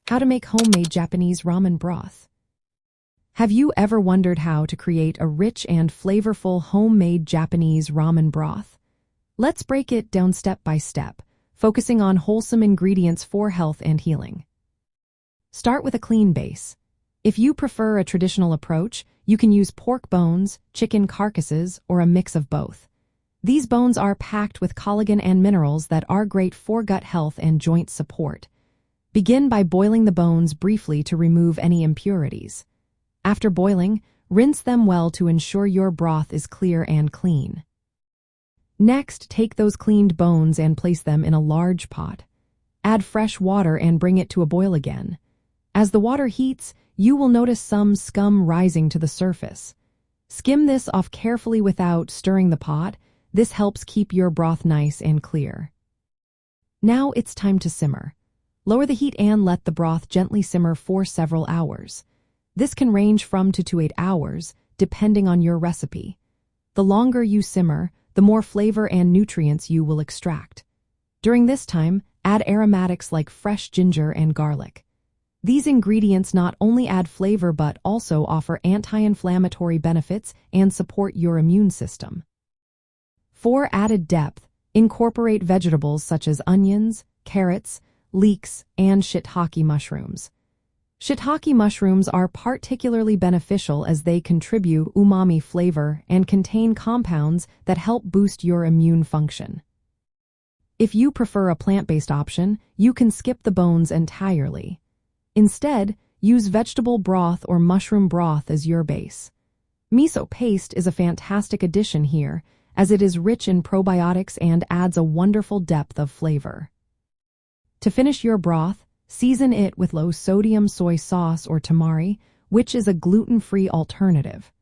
How to make homemade Japanese ramen broth. Have you ever wondered how to create a rich and flavorful homemade Japanese ramen broth? Let's break it down step by step, focusing on wholesome ingredients for health and healing. Start with a clean base. If you prefer a traditional approach, you can use pork bones, chicken carcasses, or a mix of both. These bones are packed with collagen and minerals that are great for gut health and joint support. Begin by boiling the bones briefly to remove any impurities. After boiling, rinse them well to ensure your broth is clear and clean. Next, take those cleaned bones and place them in a large pot. Add fresh water and bring it to a boil again. As the water heats, you will notice some scum rising to the surface. Skim this off carefully without stirring the pot. This helps keep your broth nice and clear. Now it's time to simmer. Lower the heat and let the broth gently simmer for several hours. This can range from 2 to 8 hours, depending on your recipe. The longer you simmer, the more flavor and nutrients you will extract. During this time, add aromatics like fresh ginger and garlic. These ingredients not only add flavor but also offer anti-inflammatory benefits and support your immune system. For added depth, incorporate vegetables such as onions, carrots, leeks, and shiitake mushrooms. Shiitake mushrooms are particularly beneficial as they contribute umami flavor and contain compounds that help boost your immune function. If you prefer a plant-based option, you can skip the bones entirely. Instead, use vegetable broth or mushroom broth as your base. Miso paste is a fantastic addition here, as it is rich in probiotics and adds a wonderful depth of flavor. To finish your broth, season it with low-sodium soy sauce or tamari, which is a gluten-free alternative.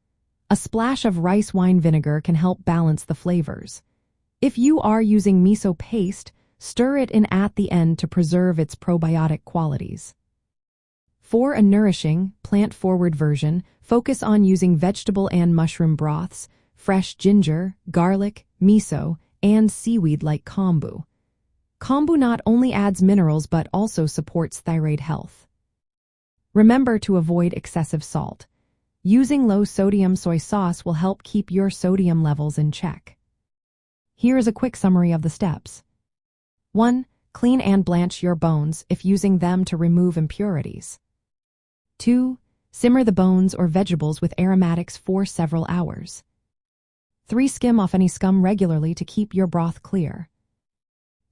A splash of rice wine vinegar can help balance the flavors. If you are using miso paste, stir it in at the end to preserve its probiotic qualities. For a nourishing, plant-forward version, focus on using vegetable and mushroom broths, fresh ginger, garlic, miso, and seaweed like kombu. Kombu not only adds minerals but also supports thyroid health. Remember to avoid excessive salt. Using low-sodium soy sauce will help keep your sodium levels in check. Here is a quick summary of the steps. 1. Clean and blanch your bones if using them to remove impurities. 2. Simmer the bones or vegetables with aromatics for several hours. 3. Skim off any scum regularly to keep your broth clear.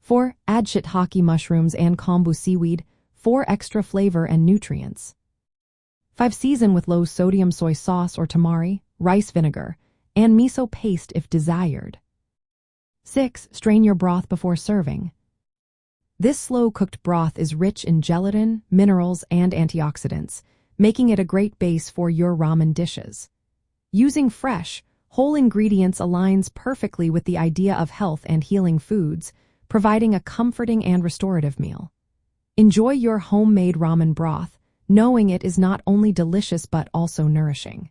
4. Add shiitake mushrooms and kombu seaweed for extra flavor and nutrients. 5. Season with low-sodium soy sauce or tamari, rice vinegar, and miso paste if desired. 6. Strain your broth before serving. This slow-cooked broth is rich in gelatin, minerals, and antioxidants, making it a great base for your ramen dishes. Using fresh, whole ingredients aligns perfectly with the idea of health and healing foods, providing a comforting and restorative meal. Enjoy your homemade ramen broth, knowing it is not only delicious but also nourishing.